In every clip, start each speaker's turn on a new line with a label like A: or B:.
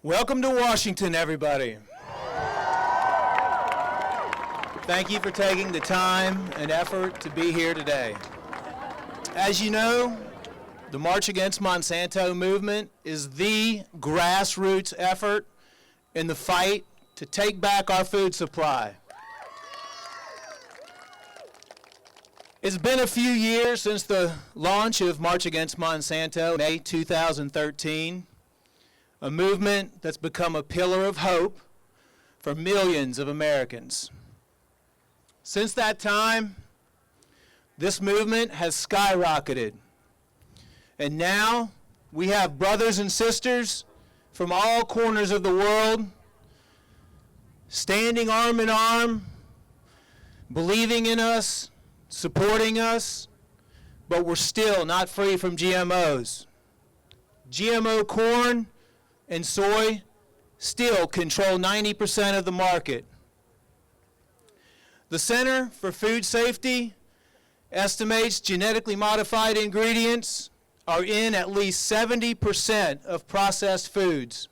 A: Welcome to Washington, everybody. Thank you for taking the time and effort to be here today. As you know, the March Against Monsanto movement is the grassroots effort in the fight to take back our food supply. It's been a few years since the launch of March Against Monsanto, May 2013, a movement that's become a pillar of hope for millions of Americans. Since that time, this movement has skyrocketed. And now we have brothers and sisters from all corners of the world standing arm in arm, believing in us, supporting us, but we're still not free from GMOs. GMO corn and soy still control 90% of the market. The Center for Food Safety estimates genetically modified ingredients are in at least 70% of processed foods.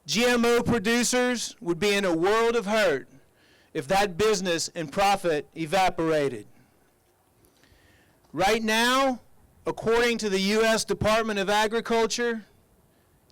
A: GMO producers would be in a world of hurt if that business and profit evaporated. Right now, according to the U.S. Department of Agriculture,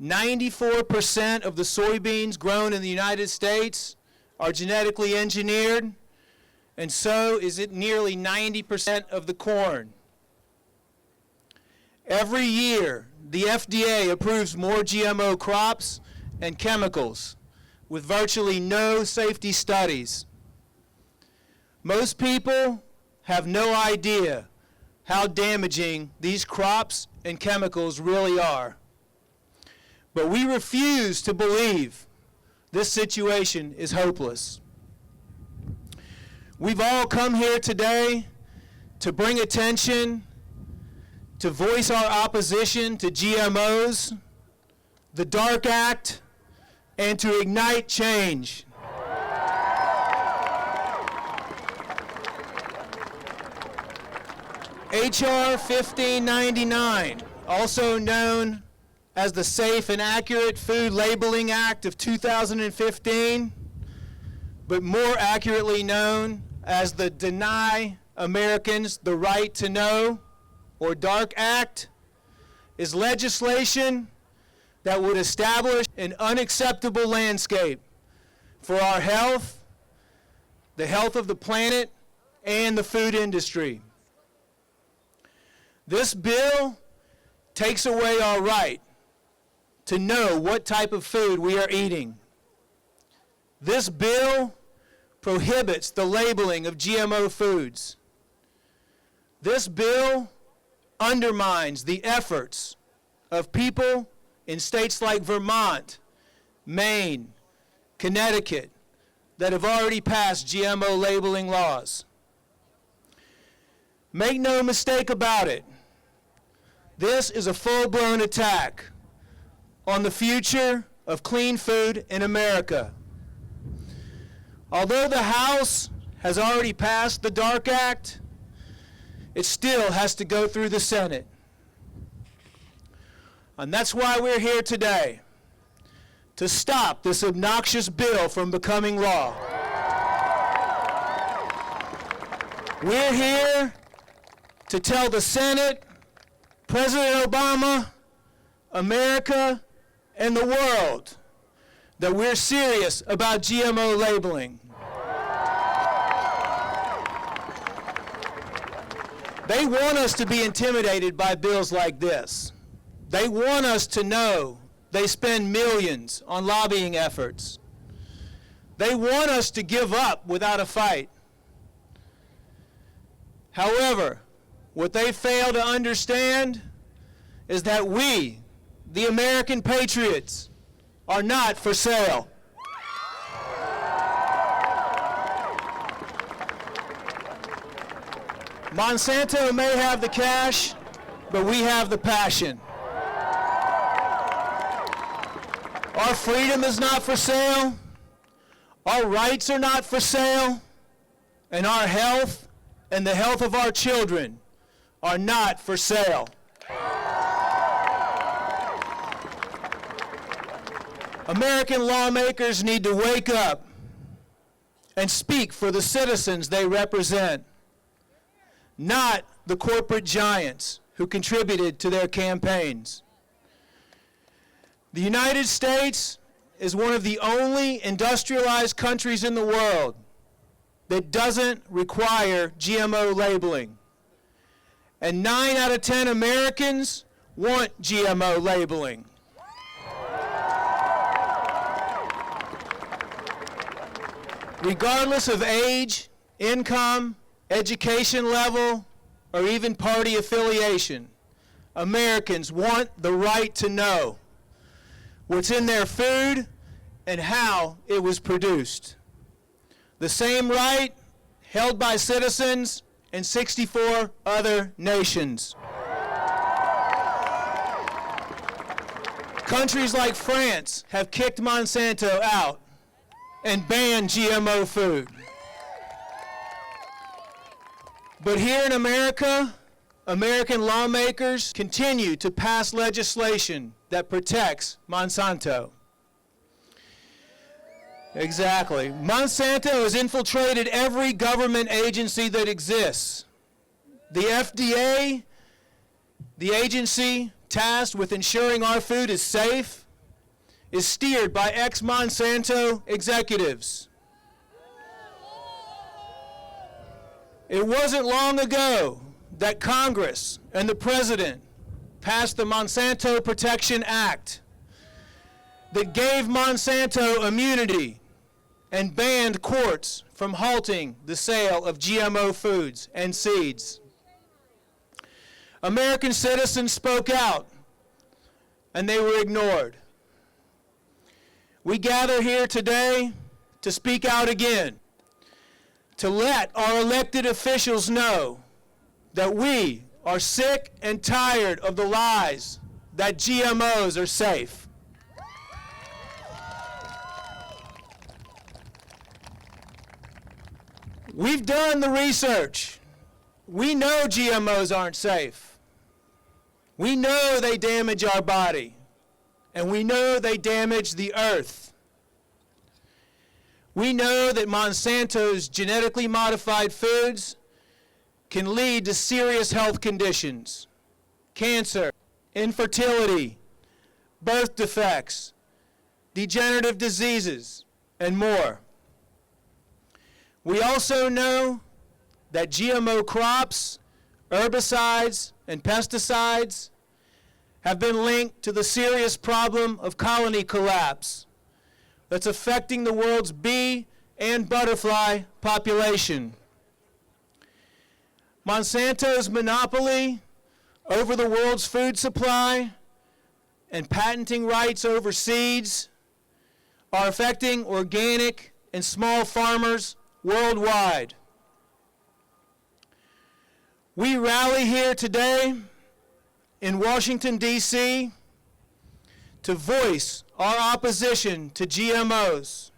A: 94% of the soybeans grown in the United States are genetically engineered, and so is it nearly 90% of the corn. Every year, the FDA approves more GMO crops and chemicals with virtually no safety studies. Most people have no idea how damaging these crops and chemicals really are. But we refuse to believe this situation is hopeless. We've all come here today to bring attention, to voice our opposition to GMOs, the Dark Act, and to ignite change. H.R. 1599, also known as the Safe and Accurate Food Labeling Act of 2015, but more accurately known as the Deny Americans the Right to Know, or DARK Act, is legislation that would establish an unacceptable landscape for our health, the health of the planet, and the food industry. This bill takes away our right to know what type of food we are eating. This bill prohibits the labeling of GMO foods. This bill undermines the efforts of people in states like Vermont, Maine, Connecticut that have already passed GMO labeling laws. Make no mistake about it, this is a full-blown attack on the future of clean food in America. Although the House has already passed the DARK Act, it still has to go through the Senate. And that's why we're here today, to stop this obnoxious bill from becoming law. We're here to tell the Senate, President Obama, America, and the world that we're serious about GMO labeling. They want us to be intimidated by bills like this. They want us to know they spend millions on lobbying efforts. They want us to give up without a fight. However, what they fail to understand is that we, the American patriots, are not for sale. Monsanto may have the cash, but we have the passion. Our freedom is not for sale, our rights are not for sale, and our health and the health of our children are not for sale. American lawmakers need to wake up and speak for the citizens they represent, not the corporate giants who contributed to their campaigns. The United States is one of the only industrialized countries in the world that doesn't require GMO labeling. And 9 out of 10 Americans want GMO labeling. Regardless of age, income, education level, or even party affiliation, Americans want the right to know what's in their food and how it was produced. The same right held by citizens in 64 other nations. Countries like France have kicked Monsanto out and banned GMO food. But here in America, American lawmakers continue to pass legislation that protects Monsanto. Exactly. Monsanto has infiltrated every government agency that exists. The FDA, the agency tasked with ensuring our food is safe, is steered by ex-Monsanto executives. It wasn't long ago that Congress and the President passed the Monsanto Protection Act that gave Monsanto immunity and banned courts from halting the sale of GMO foods and seeds. American citizens spoke out, and they were ignored. We gather here today to speak out again, to let our elected officials know that we are sick and tired of the lies that GMOs are safe. We've done the research. We know GMOs aren't safe. We know they damage our body, and we know they damage the earth. We know that Monsanto's genetically modified foods can lead to serious health conditions, cancer, infertility, birth defects, degenerative diseases, and more. We also know that GMO crops, herbicides, and pesticides have been linked to the serious problem of colony collapse that's affecting the world's bee and butterfly population. Monsanto's monopoly over the world's food supply and patenting rights over seeds are affecting organic and small farmers worldwide. We rally here today in Washington, D.C. to voice our opposition to GMOs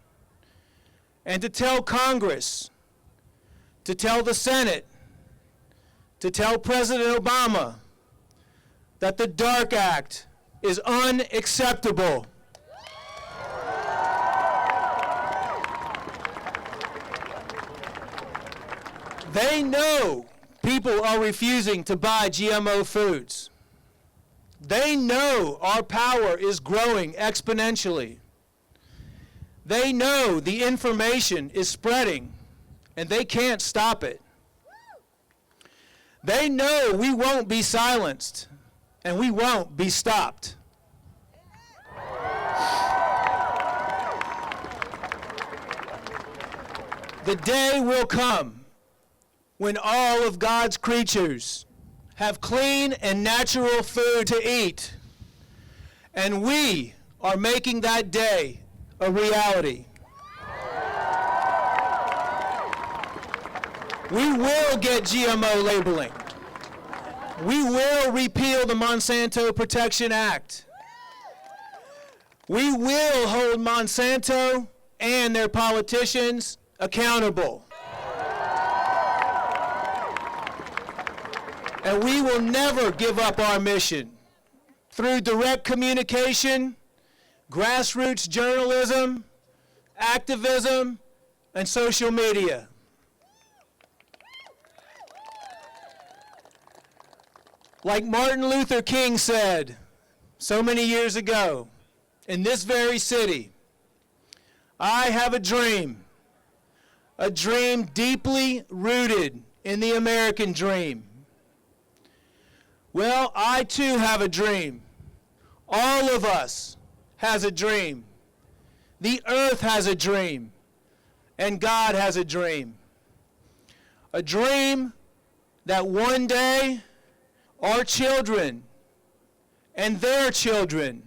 A: and to tell Congress, to tell the Senate, to tell President Obama that the DARK Act is unacceptable. They know people are refusing to buy GMO foods. They know our power is growing exponentially. They know the information is spreading, and they can't stop it. They know we won't be silenced, and we won't be stopped. The day will come when all of God's creatures have clean and natural food to eat, and we are making that day a reality. We will get GMO labeling. We will repeal the Monsanto Protection Act. We will hold Monsanto and their politicians accountable. And we will never give up our mission. Through direct communication, grassroots journalism, activism, and social media. Like Martin Luther King said so many years ago, in this very city, I have a dream deeply rooted in the American dream. Well, I too have a dream. All of us has a dream. The earth has a dream, and God has a dream. A dream that one day our children and their children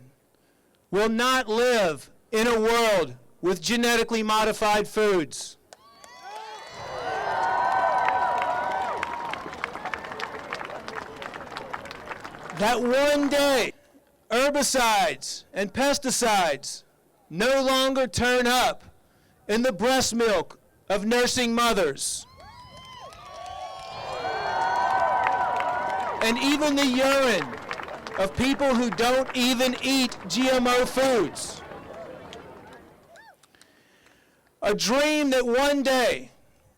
A: will not live in a world with genetically modified foods. That one day herbicides and pesticides no longer turn up in the breast milk of nursing mothers. And even the urine of people who don't even eat GMO foods. A dream that one day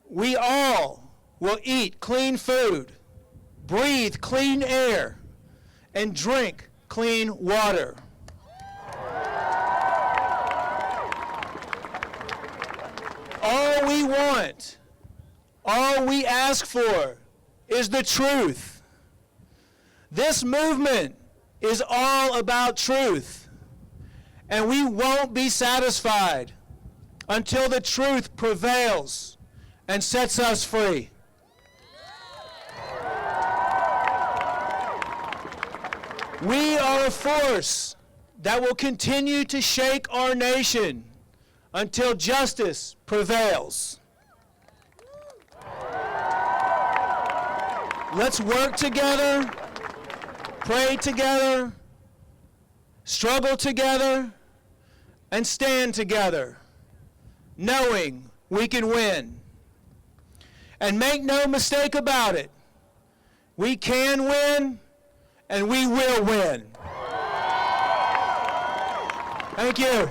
A: we all will eat clean food, breathe clean air, and drink clean water. All we want, all we ask for is the truth. This movement is all about truth, and we won't be satisfied until the truth prevails and sets us free. We are a force that will continue to shake our nation until justice prevails. Let's work together, pray together, struggle together, and stand together, knowing we can win. And make no mistake about it, we can win, and we will win. Thank you.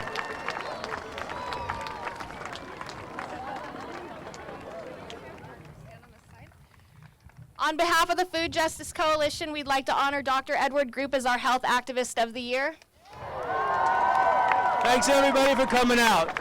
B: On behalf of the Food Justice Coalition, we'd like to honor Dr. Edward Group as our Health Activist of the Year.
A: Thanks everybody for coming out.